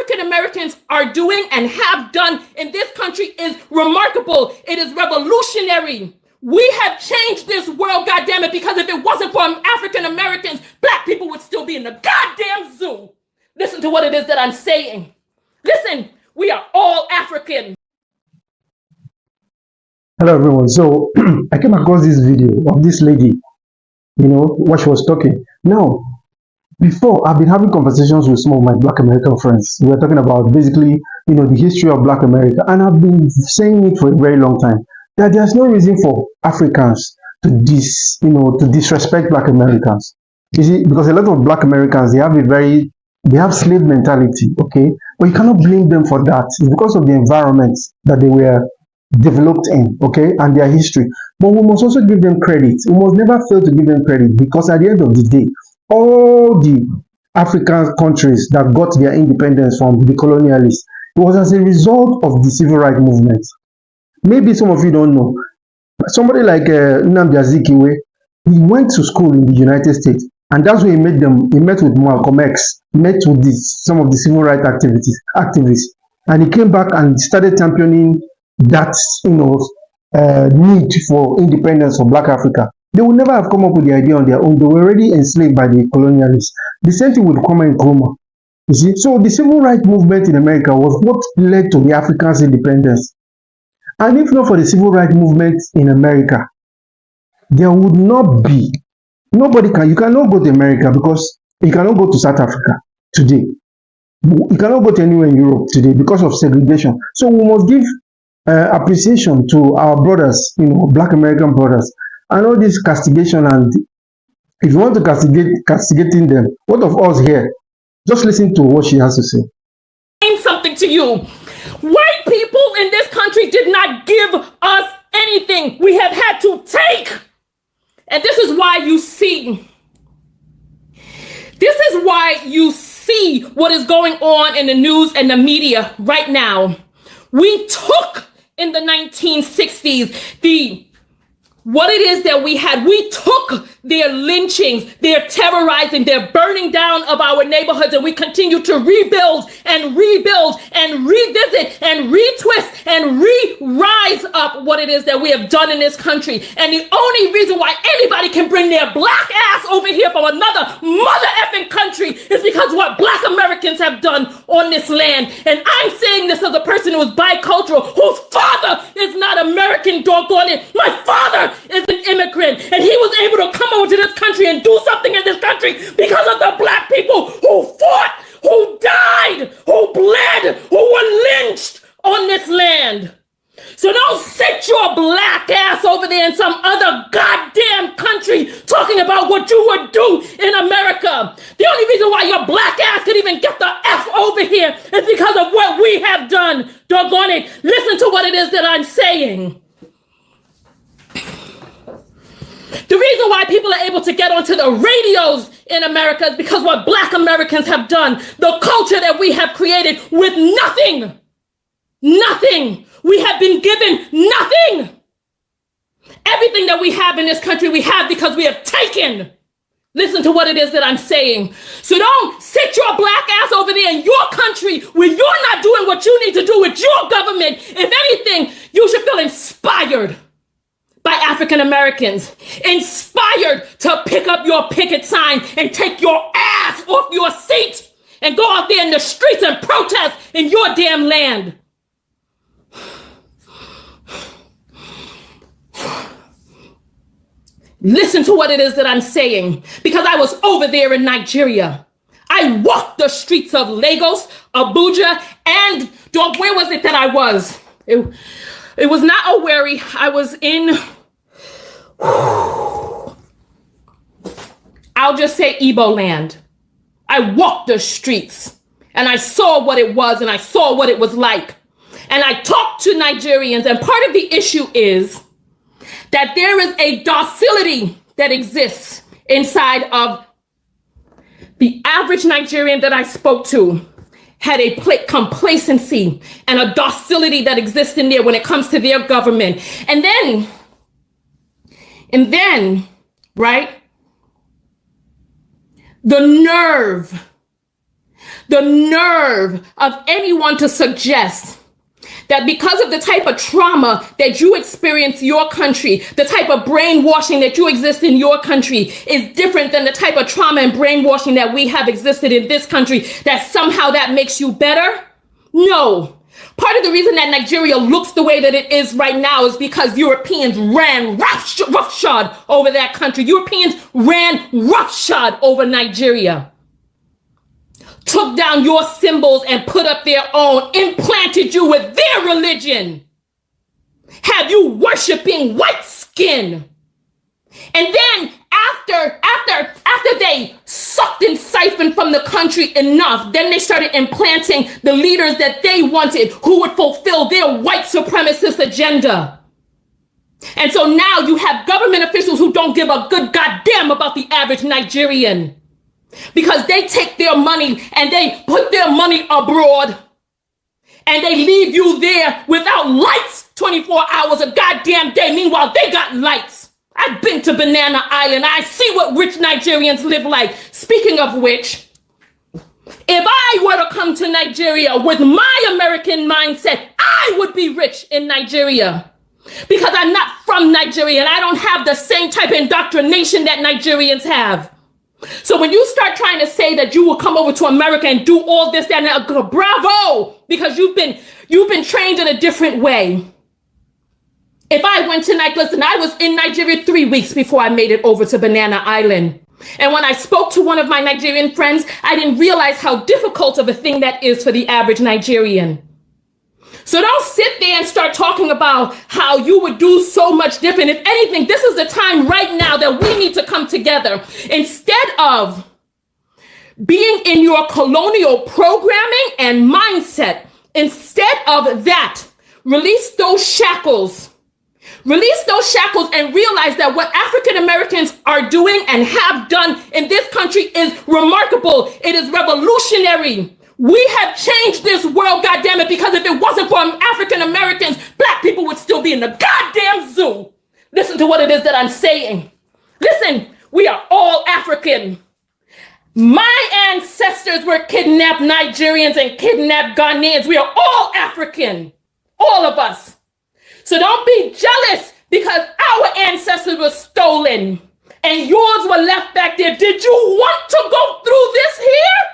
African Americans are doing and have done in this country is remarkable. It is revolutionary. We have changed this world, goddammit, because if it wasn't for African Americans, black people would still be in the goddamn zoo. Listen to what it is that I'm saying. Listen, we are all African. Hello everyone. So I came across this video of this lady, what she was talking. Now, before I've been having conversations with some of my Black American friends. We were talking about basically, the history of Black America, and I've been saying it for a very long time that there's no reason for Africans to to disrespect Black Americans. You see, because a lot of Black Americans they have slave mentality, okay, but you cannot blame them for that. It's because of the environment that they were developed in, okay, and their history. But we must also give them credit. We must never fail to give them credit, because at the end of the day, all the African countries that got their independence from the colonialists, it was as a result of the civil rights movement. Maybe some of you don't know. Somebody like Nnamdi Azikiwe, he went to school in the United States, and that's where he met with Malcolm X, met with some of the civil rights activists, and he came back and started championing that need for independence for Black Africa. They would never have come up with the idea on their own. They were already enslaved by the colonialists. The same thing with Kwame Nkrumah. You see, so the civil rights movement in America was what led to the Africans' independence. And if not for the civil rights movement in America, there would not be, you cannot go to America because you cannot go to South Africa today. You cannot go to anywhere in Europe today because of segregation. So we must give appreciation to our brothers, Black American brothers, and all this castigation. And if you want to castigating them, what of us here? Just listen to what she has to say. Something to you. White people in this country did not give us anything. We have had to take. And this is why you see what is going on in the news and the media right now. We took in the 1960s what it is that we had. We took their lynchings, their terrorizing, their burning down of our neighborhoods, and we continue to rebuild and revisit and retwist and re-rise up what it is that we have done in this country. And the only reason why anybody can bring their black ass over here from another mother effing country is because what Black Americans have done on this land. And I'm saying this as a person who is bicultural, whose father is not American, doggone it. My father is an immigrant, and he was able to come over to this country and do something in this country because of the black people who fought, who died, who bled, who were lynched on this land. So don't sit your black ass over there in some other goddamn country talking about what you would do in America. The only reason why your black ass could even get the F over here is because of what we have done. Doggone it. Listen to what it is that I'm saying. The reason why people are able to get onto the radios in America is because what Black Americans have done, the culture that we have created with nothing. Nothing. We have been given nothing. Everything that we have in this country, we have because we have taken. Listen to what it is that I'm saying. So don't sit your black ass over there in your country where you're not doing what you need to do with your government. If anything, you should feel inspired by African Americans, inspired to pick up your picket sign and take your ass off your seat and go out there in the streets and protest in your damn land. Listen to what it is that I'm saying, because I was over there in Nigeria. I walked the streets of Lagos, Abuja, and where was it that I was? It was not Owerri. I was in, I'll just say Igbo land. I walked the streets and I saw what it was and I saw what it was like. And I talked to Nigerians, and part of the issue is that there is a docility that exists inside of the average Nigerian that I spoke to. Had a complacency and a docility that exists in there when it comes to their government. And then, right, the nerve The nerve of anyone to suggest that because of the type of trauma that you experience in your country, the type of brainwashing that you exist in your country is different than the type of trauma and brainwashing that we have existed in this country, that somehow that makes you better? No. Part of the reason that Nigeria looks the way that it is right now is because Europeans ran roughshod over that country. Europeans ran roughshod over Nigeria. Took down your symbols and put up their own, implanted you with their religion, have you worshiping white skin. And then after they sucked and siphoned from the country enough, then they started implanting the leaders that they wanted, who would fulfill their white supremacist agenda. And so now you have government officials who don't give a good goddamn about the average Nigerian, because they take their money and they put their money abroad and they leave you there without lights 24 hours a goddamn day. Meanwhile, they got lights. I've been to Banana Island. I see what rich Nigerians live like. Speaking of which, if I were to come to Nigeria with my American mindset, I would be rich in Nigeria, because I'm not from Nigeria and I don't have the same type of indoctrination that Nigerians have. So when you start trying to say that you will come over to America and do all this, that, and bravo, because you've been trained in a different way. If I went to listen, I was in Nigeria 3 weeks before I made it over to Banana Island. And when I spoke to one of my Nigerian friends, I didn't realize how difficult of a thing that is for the average Nigerian. So don't sit there and start talking about how you would do so much different. If anything, this is the time right now that we need to come together. Instead of being in your colonial programming and mindset, instead of that, release those shackles. Release those shackles and realize that what African Americans are doing and have done in this country is remarkable. It is revolutionary. We have changed this world, goddammit, because if it wasn't for African Americans, black people would still be in the goddamn zoo. Listen to what it is that I'm saying. Listen, we are all African. My ancestors were kidnapped Nigerians and kidnapped Ghanaians. We are all African, all of us. So don't be jealous because our ancestors were stolen and yours were left back there. Did you want to go through this here?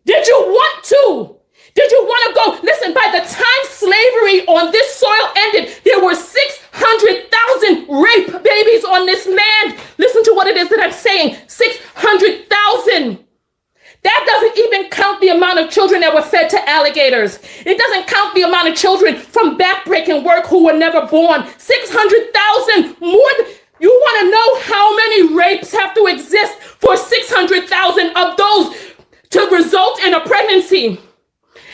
Did you want to? Did you want to go? Listen, by the time slavery on this soil ended, there were 600,000 rape babies on this land. Listen to what it is that I'm saying. 600,000. That doesn't even count the amount of children that were fed to alligators. It doesn't count the amount of children from backbreaking work who were never born. 600,000 more. You want to know how many rapes have to exist for 600,000 of those to result in a pregnancy,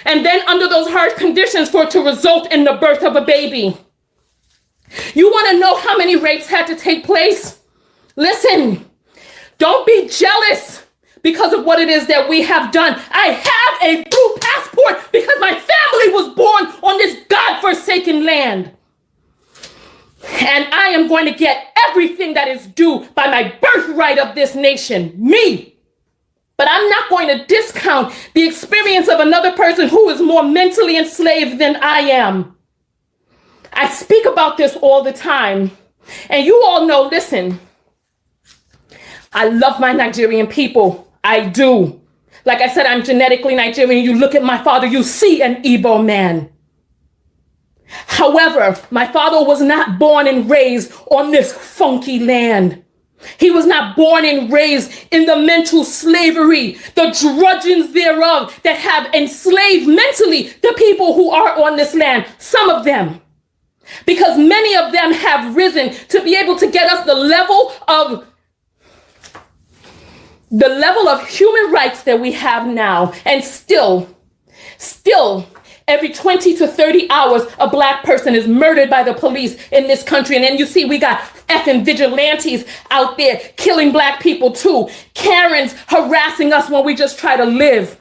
and then under those hard conditions for it to result in the birth of a baby? You want to know how many rapes had to take place? Listen, don't be jealous because of what it is that we have done. I have a blue passport because my family was born on this godforsaken land. And I am going to get everything that is due by my birthright of this nation, me. But I'm not going to discount the experience of another person who is more mentally enslaved than I am. I speak about this all the time. And you all know, listen, I love my Nigerian people. I do. Like I said, I'm genetically Nigerian. You look at my father, you see an Igbo man. However, my father was not born and raised on this funky land. He was not born and raised in the mental slavery, the drudgeons thereof that have enslaved mentally the people who are on this land. Some of them, because many of them have risen to be able to get us the level of human rights that we have now. And still, every 20 to 30 hours, a black person is murdered by the police in this country. And then you see we got effing vigilantes out there killing black people too. Karens harassing us when we just try to live.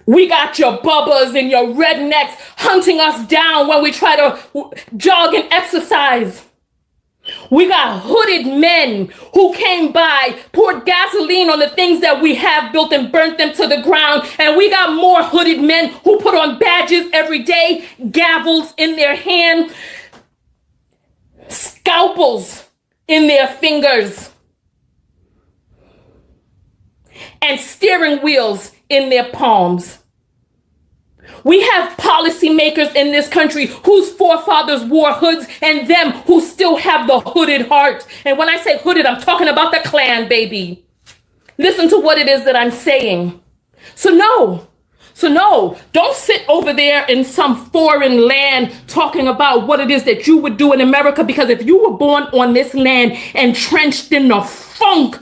We got your bubbas and your rednecks hunting us down when we try to jog and exercise. We got hooded men who came by, poured gasoline on the things that we have built and burnt them to the ground. And we got more hooded men who put on badges every day, gavels in their hand, scalpels in their fingers, and steering wheels in their palms. We have policymakers in this country whose forefathers wore hoods and them who still have the hooded heart. And when I say hooded, I'm talking about the Klan, baby. Listen to what it is that I'm saying. So no, don't sit over there in some foreign land talking about what it is that you would do in America, because if you were born on this land entrenched in the funk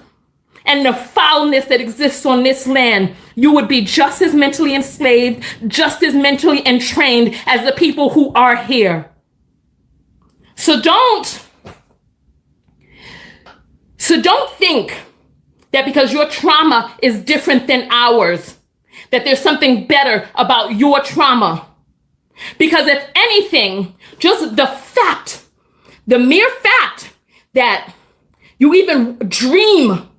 and the foulness that exists on this land, you would be just as mentally enslaved, just as mentally entrained as the people who are here. So don't think that because your trauma is different than ours, that there's something better about your trauma. Because if anything, just the mere fact that you even dream,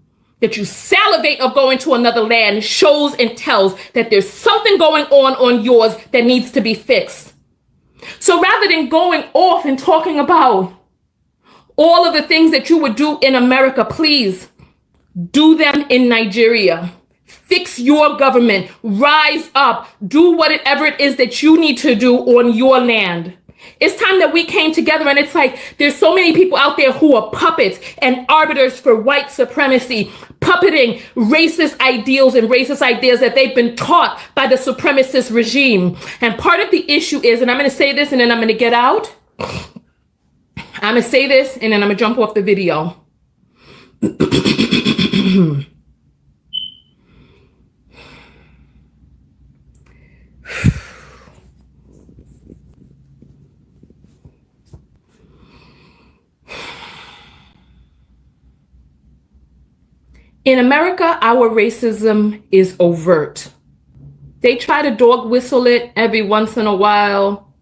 that you salivate of going to another land, shows and tells that there's something going on yours that needs to be fixed. So rather than going off and talking about all of the things that you would do in America, please do them in Nigeria. Fix your government, rise up, do whatever it is that you need to do on your land. It's time that we came together, and it's like there's so many people out there who are puppets and arbiters for white supremacy, puppeting racist ideals and racist ideas that they've been taught by the supremacist regime. And part of the issue is, and I'm going to say this and then I'm going to get out. I'm going to say this and then I'm going to jump off the video. In America, our racism is overt. They try to dog whistle it every once in a while,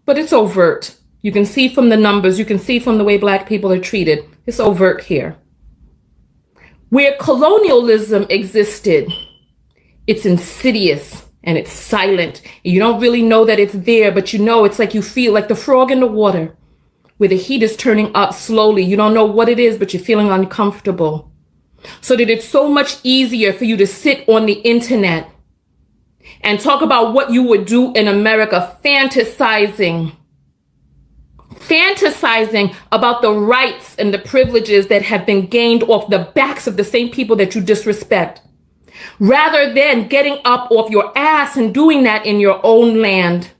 but it's overt. You can see from the numbers, you can see from the way Black people are treated. It's overt here. Where colonialism existed, it's insidious and it's silent. You don't really know that it's there, but you know, it's like you feel like the frog in the water, where the heat is turning up slowly. You don't know what it is, but you're feeling uncomfortable. So that it's so much easier for you to sit on the internet and talk about what you would do in America, fantasizing about the rights and the privileges that have been gained off the backs of the same people that you disrespect, rather than getting up off your ass and doing that in your own land.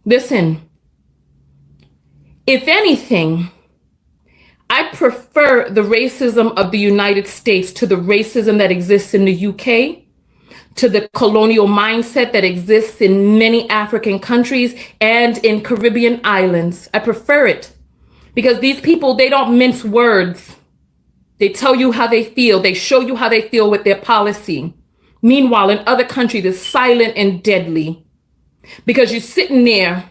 Listen, if anything, I prefer the racism of the United States to the racism that exists in the UK, to the colonial mindset that exists in many African countries and in Caribbean islands. I prefer it because these people, they don't mince words. They tell you how they feel. They show you how they feel with their policy. Meanwhile, in other countries, it's silent and deadly because you're sitting there.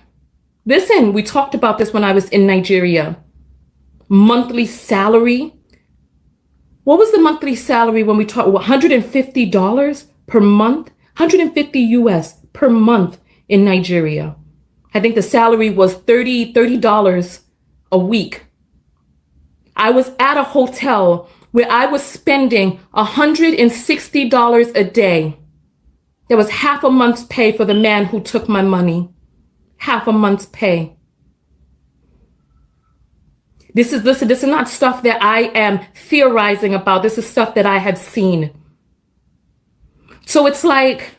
Listen, we talked about this when I was in Nigeria. Monthly salary. What was the monthly salary when we talked? $150 per month? 150 US per month in Nigeria. I think the salary was $30 a week. I was at a hotel where I was spending $160 a day. There was half a month's pay for the man who took my money. Half a month's pay. This is not stuff that I am theorizing about. This is stuff that I have seen. So it's like,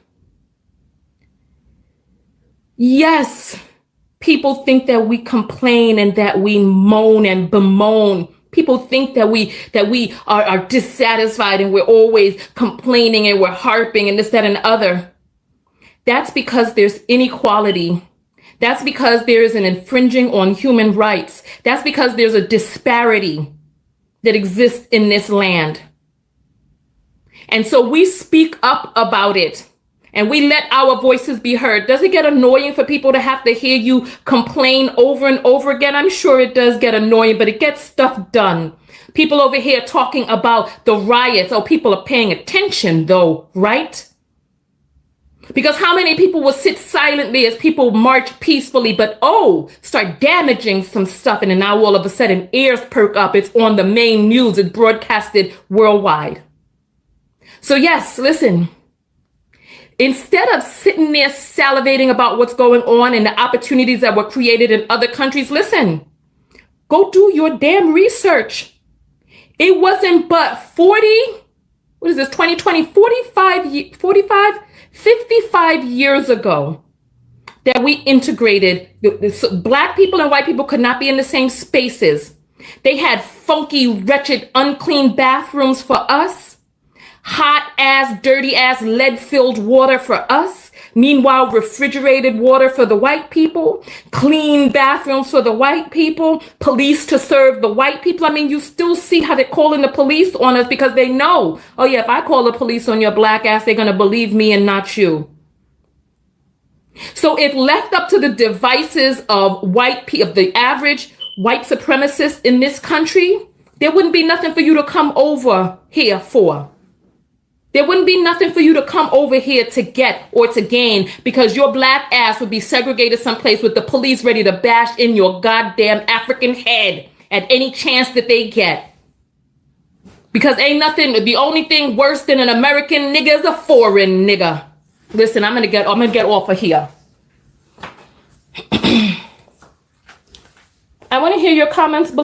yes, people think that we complain and that we moan and bemoan. People think that we are dissatisfied and we're always complaining and we're harping and this, that, and the other. That's because there's inequality. That's because there is an infringing on human rights. That's because there's a disparity that exists in this land. And so we speak up about it. and we let our voices be heard, does it get annoying for people to have to hear you complain over and over again? I'm sure it does get annoying, but it gets stuff done. People over here talking about the riots. Oh, people are paying attention though, right? Because how many people will sit silently as people march peacefully, but start damaging some stuff, and then now all of a sudden ears perk up. It's on the main news. It's broadcasted worldwide. So yes, listen, instead of sitting there salivating about what's going on and the opportunities that were created in other countries, listen, go do your damn research. It wasn't but 55 years ago that we integrated. Black people and white people could not be in the same spaces. They had funky, wretched, unclean bathrooms for us. Hot ass, dirty ass, lead-filled water for us. Meanwhile, refrigerated water for the white people. Clean bathrooms for the white people. Police to serve the white people. I mean, you still see how they're calling the police on us because they know, oh yeah, if I call the police on your black ass, they're going to believe me and not you. So if left up to the devices of the average white supremacists in this country, there wouldn't be nothing for you to come over here for. There wouldn't be nothing for you to come over here to get or to gain, because your black ass would be segregated someplace with the police ready to bash in your goddamn African head at any chance that they get. Because ain't nothing, the only thing worse than an American nigga is a foreign nigga. Listen, I'm gonna get off of here. I want to hear your comments below.